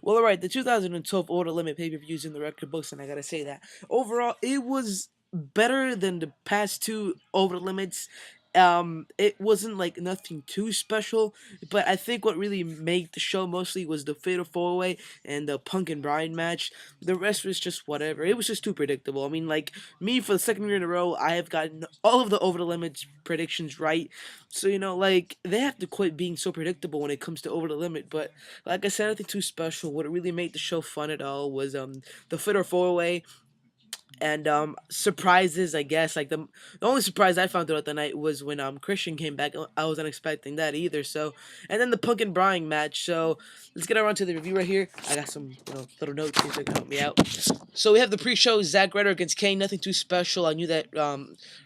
Well, alright, the 2012 Order Limit pay-per-views in the record books, and I gotta say that. Overall, it was better than the past two Over the Limits. It wasn't like nothing too special, but I think what really made the show mostly was the Fatal 4-Way and the Punk and Bryan match. The rest was just whatever. It was just too predictable. I mean, like, me, for the second year in a row, I have gotten all of the Over the Limits predictions right. So, like, they have to quit being so predictable when it comes to Over the Limit, but like I said, nothing too special. What really made the show fun at all was the Fitter 4-Way and surprises, I guess. Like the only surprise I found throughout the night was when Christian came back. I wasn't expecting that either. So, and then the Punk and Bryan match. So let's get around to the review right here. I got some little notes here that can help me out. So we have the pre-show, Zack Ryder against Kane. Nothing too special. I knew that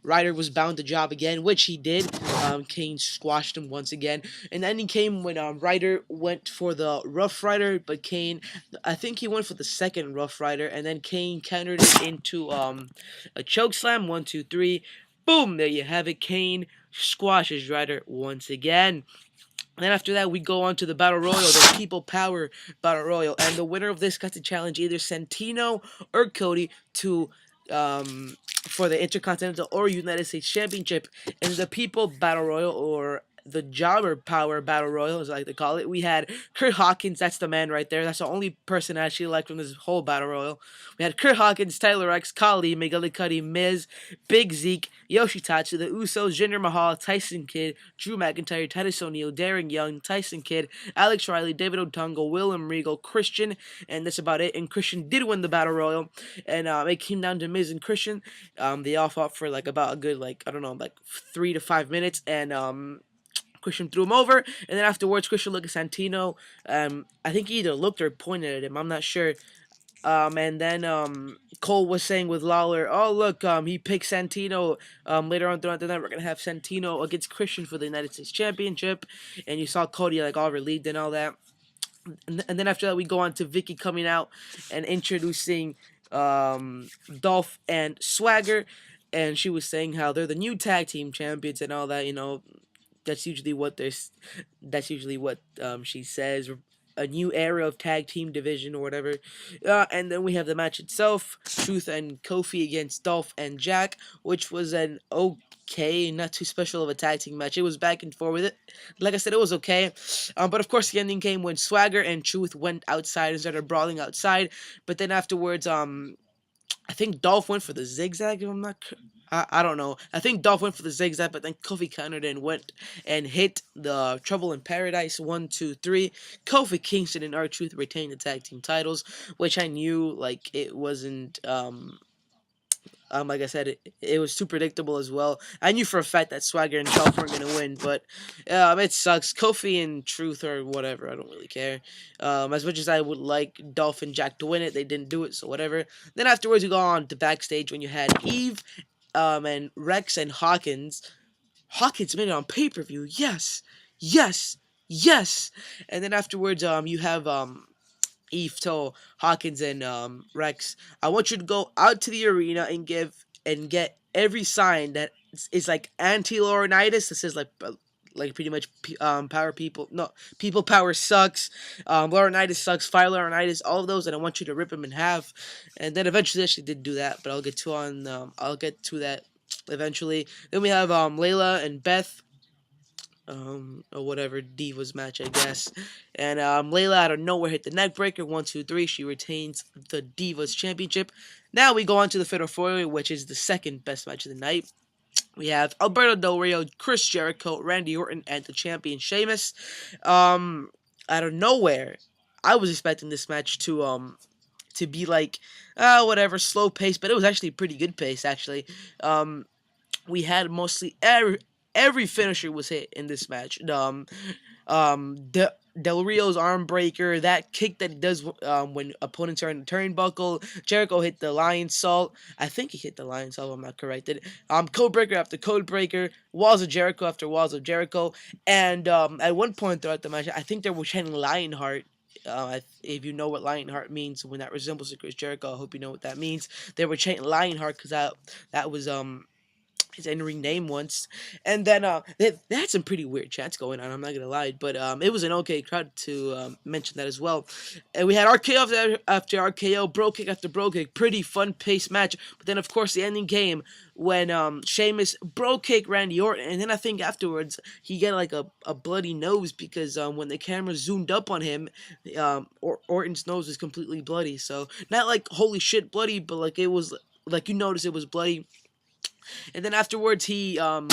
Ryder was bound to job again, which he did. Kane squashed him once again. And then he came when Ryder went for the Rough Rider, but Kane, I think he went for the second Rough Rider, and then Kane countered it into a choke slam. 1, 2, 3. Boom! There you have it. Kane squashes Ryder once again. And then after that, we go on to the Battle Royal, the People Power Battle Royal. And the winner of this got to challenge either Santino or Cody to for the Intercontinental or United States Championship in the People Battle Royal, or the Jobber Power Battle Royal, as I like to call it. We had Kurt Hawkins, that's the man right there. That's the only person I actually liked from this whole Battle Royal. We had Kurt Hawkins, Tyler X, Kali, McGillicuddy, Miz, Big Zeke, Yoshitatsu, the Usos, Jinder Mahal, Tyson Kidd, Drew McIntyre, Titus O'Neil, Darren Young, Tyson Kidd, Alex Riley, David Otunga, William Regal, Christian, and that's about it. And Christian did win the Battle Royal, and it came down to Miz and Christian. They all fought for like about a good, like, I don't know, like 3 to 5 minutes, and Christian threw him over, and then afterwards, Christian looked at Santino. I think he either looked or pointed at him. I'm not sure. And then Cole was saying with Lawler, "Oh look, he picked Santino. Later on throughout the night, we're gonna have Santino against Christian for the United States Championship." And you saw Cody like all relieved and all that. And then after that, we go on to Vicky coming out and introducing Dolph and Swagger, and she was saying how they're the new tag team champions and all that. That's usually what there's. That's usually what she says. A new era of tag team division or whatever. And then we have the match itself: Truth and Kofi against Dolph and Jack, which was an okay, not too special of a tag team match. It was back and forth with it. Like I said, it was okay. But of course, the ending came when Swagger and Truth went outside and started brawling outside. But then afterwards, I think Dolph went for the zigzag. If I'm not, I don't know. I think Dolph went for the zigzag, but then Kofi countered and went and hit the Trouble in Paradise. 1, 2, 3. Kofi Kingston and R-Truth retained the tag team titles, which I knew like it wasn't. Like I said, it was too predictable as well. I knew for a fact that Swagger and Dolph weren't gonna win, but it sucks. Kofi and Truth or whatever, I don't really care. As much as I would like Dolph and Jack to win it, they didn't do it, so whatever. Then afterwards, we go on to backstage when you had Eve, and Rex and Hawkins. Hawkins made it on pay-per-view. Yes, yes, yes. And then afterwards, you have Eve told Hawkins and Rex, "I want you to go out to the arena and get every sign that is like anti-Laurinaitis. This is like pretty much power people. No, people power sucks. Laurinaitis sucks. Fire Laurinaitis. All of those, and I want you to rip them in half." And then eventually, actually did do that, but I'll get to that eventually. Then we have Layla and Beth, or whatever Divas match, I guess. And Layla out of nowhere hit the neck breaker. 1, 2, 3. She retains the Divas Championship. Now we go on to the Fatal 4-Way, which is the second best match of the night. We have Alberto Del Rio, Chris Jericho, Randy Orton, and the champion Sheamus. Out of nowhere, I was expecting this match to be like whatever, slow pace, but it was actually pretty good pace actually. We had mostly every finisher was hit in this match. Del Rio's arm breaker, that kick that he does when opponents are in the turnbuckle. Jericho hit the lion salt. I think he hit the lion salt, if I'm not corrected. Code breaker after code breaker. Walls of Jericho after walls of Jericho. And at one point throughout the match, I think they were chanting Lionheart. If you know what Lionheart means, when that resembles to Chris Jericho, I hope you know what that means. They were chanting Lionheart because that was his in-ring name once, and then they had some pretty weird chats going on. I'm not gonna lie, but it was an okay crowd to mention that as well. And we had RKO after RKO, bro kick after bro kick, pretty fun paced match. But then of course the ending came when Sheamus bro kick Randy Orton, and then I think afterwards he got like a bloody nose because when the camera zoomed up on him, Orton's nose was completely bloody. So not like holy shit bloody, but like it was like you notice it was bloody. And then afterwards, he, I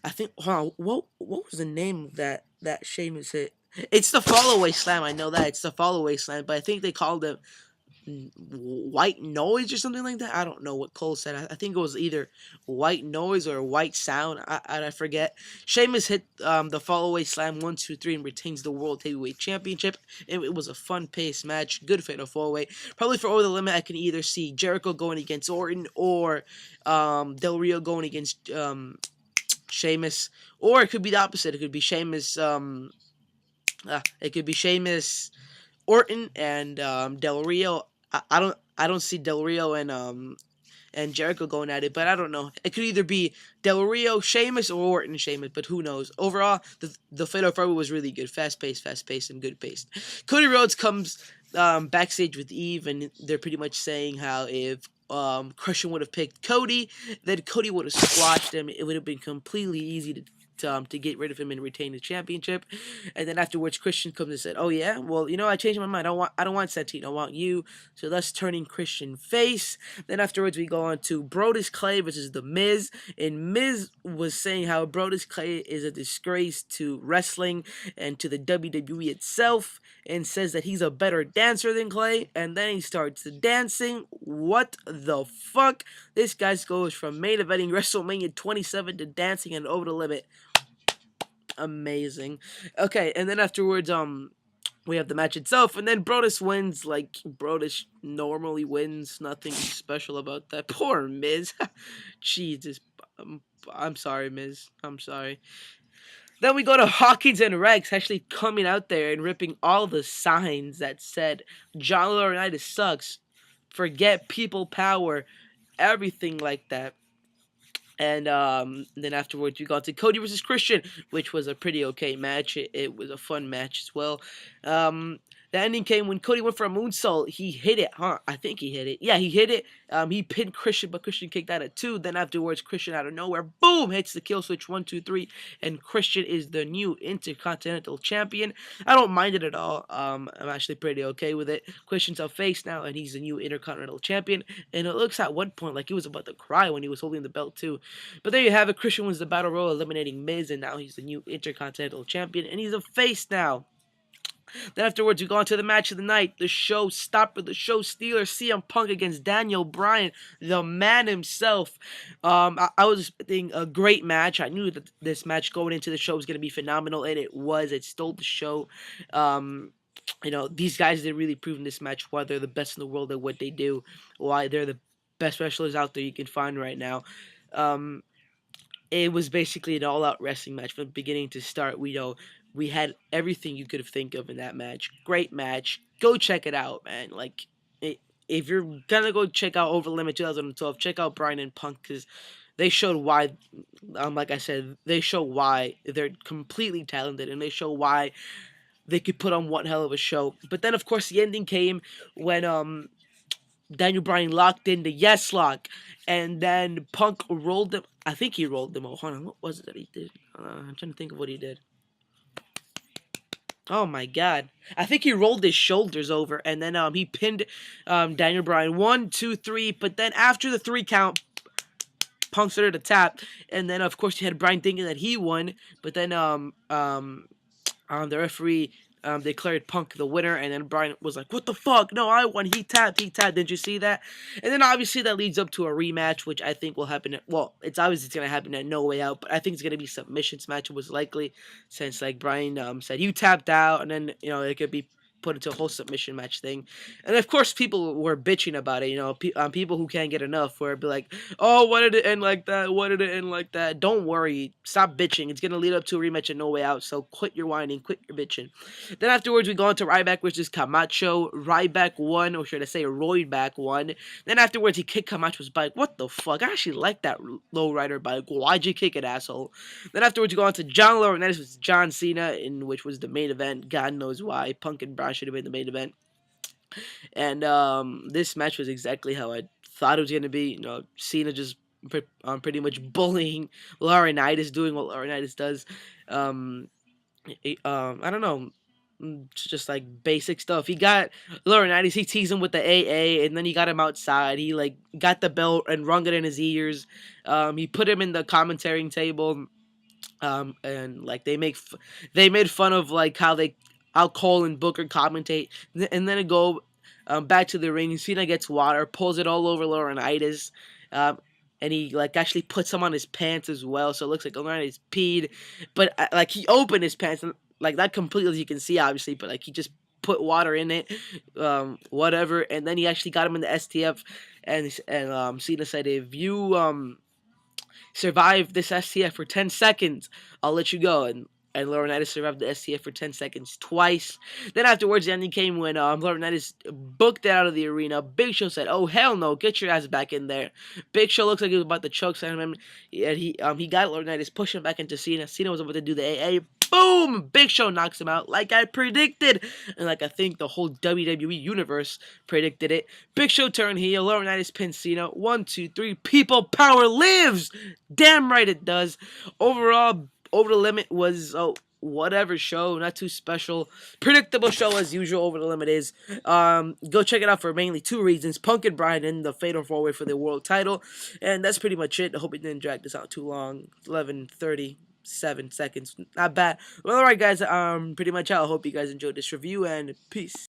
think, hold on, what was the name of that Sheamus hit? It's the Fallaway Slam. I know that it's the Fallaway Slam, but I think they called it white noise or something like that. I don't know what Cole said. I think it was either white noise or white sound. I forget. Sheamus hit the Fallaway Slam 1, 2, 3 and retains the World Heavyweight Championship. It was a fun paced match. Good fatal four way. Probably for Over the Limit, I can either see Jericho going against Orton or Del Rio going against Sheamus, or it could be the opposite. It could be Sheamus. It could be Sheamus, Orton, and Del Rio. I don't see Del Rio and Jericho going at it, but I don't know. It could either be Del Rio, Sheamus, or Orton, Sheamus, but who knows? Overall, the Fatal 4 was really good, fast paced, and good paced. Cody Rhodes comes backstage with Eve, and they're pretty much saying how if Christian would have picked Cody, then Cody would have squashed him. It would have been completely easy to get rid of him and retain the championship. And then afterwards, Christian comes and said, "Oh yeah, well I changed my mind. I don't want Santino. I want you." So thus turning Christian face. Then afterwards, we go on to Brodus Clay versus The Miz, and Miz was saying how Brodus Clay is a disgrace to wrestling and to the WWE itself, and says that he's a better dancer than Clay. And then he starts dancing. What the fuck? This guy goes from main eventing WrestleMania 27 to dancing and Over the Limit. Amazing. Okay, and then afterwards, we have the match itself, and then Brodus wins like Brodus normally wins. Nothing special about that. Poor Miz. Jesus. I'm sorry, Miz. I'm sorry. Then we go to Hawkins and Rex actually coming out there and ripping all the signs that said John Laurinaitis sucks, forget people power, everything like that. And then afterwards, we got to Cody versus Christian, which was a pretty okay match. It was a fun match as well. The ending came when Cody went for a moonsault. He hit it, huh? I think he hit it. Yeah, he hit it. He pinned Christian, but Christian kicked out at 2. Then afterwards, Christian out of nowhere, boom, hits the kill switch 1, 2, 3, and Christian is the new Intercontinental Champion. I don't mind it at all. I'm actually pretty okay with it. Christian's a face now, and he's the new Intercontinental Champion. And it looks at one point like he was about to cry when he was holding the belt too. But there you have it. Christian wins the Battle Royal, eliminating Miz, and now he's the new Intercontinental Champion, and he's a face now. Then afterwards, we go on to the match of the night, the show stopper, the show stealer, CM Punk against Daniel Bryan, the man himself. I was expecting a great match. I knew that this match going into the show was going to be phenomenal, and it was. It stole the show. These guys did really prove in this match why they're the best in the world at what they do, why they're the best wrestlers out there you can find right now. It was basically an all-out wrestling match from beginning to start. We had everything you could have think of in that match. Great match. Go check it out, man. If you're gonna go check out Over Limit 2012, check out Bryan and Punk, because they showed why. Like I said, they show why they're completely talented, and they show why they could put on one hell of a show. But then, of course, the ending came when Daniel Bryan locked in the yes lock, and then Punk rolled him. I think he rolled him. Oh, hold on, what was it that he did? I'm trying to think of what he did. Oh my god. I think he rolled his shoulders over, and then he pinned Daniel Bryan 1, 2, 3, but then after the 3 count, Punk started to tap, and then of course you had Bryan thinking that he won, but then the referee declared Punk the winner, and then Bryan was like, "What the fuck? No, I won. He tapped. Didn't you see that?" And then obviously that leads up to a rematch, which I think will happen. It's obviously going to happen at No Way Out, but I think it's going to be submissions match. It was likely, since like Bryan said you tapped out, and then it could be put into a whole submission match thing. And of course, people were bitching about it. You know, people who can't get enough were be like, "Oh, why did it end like that? Why did it end like that?" Don't worry, stop bitching. It's gonna lead up to a rematch and No Way Out. So quit your whining, quit your bitching. Then afterwards, we go on to Ryback versus Camacho. Ryback won, or should I say, Ryback won. Then afterwards, he kicked Camacho's bike. What the fuck? I actually like that low rider bike. Why'd you kick it, asshole? Then afterwards, you go on to John Laurinaitis with John Cena, in which was the main event. God knows why. Punk and Bryan should have been the main event. And this match was exactly how I thought it was gonna be. You know, Cena just pretty much bullying Laurinaitis, doing what Laurinaitis does. Um, I don't know. Just like basic stuff. He got Laurinaitis. He teased him with the AA, and then he got him outside. He like got the belt and rung it in his ears. He put him in the commentating table. And like they made fun of like how Cole and Booker commentate, and then it go back to the ring. Cena gets water, pulls it all over Laurinaitis, um, and he like actually puts some on his pants as well, so it looks like Laurinaitis peed, but like he opened his pants and like that completely, as you can see obviously, but like he just put water in it, whatever, and then he actually got him in the STF, and Cena said if you survive this STF for 10 seconds, I'll let you go. And Laurinaitis survived the STF for 10 seconds twice. Then afterwards, the ending came when Laurinaitis booked it out of the arena. Big Show said, "Oh, hell no, get your ass back in there." Big Show looks like he was about to choke slam him. And he got Laurinaitis, pushed him back into Cena. Cena was about to do the AA. Boom! Big Show knocks him out like I predicted. And like I think the whole WWE universe predicted it. Big Show turned heel. Laurinaitis pins Cena. 1, 2, 3. People power lives! Damn right it does. Overall, Over the Limit was whatever show, not too special. Predictable show as usual. Over the Limit is. Go check it out for mainly two reasons: Punk and Bryan in the Fatal 4-Way for the world title, and that's pretty much it. I hope it didn't drag this out too long. 11:37 seconds, not bad. Well, alright guys, pretty much out. I hope you guys enjoyed this review, and peace.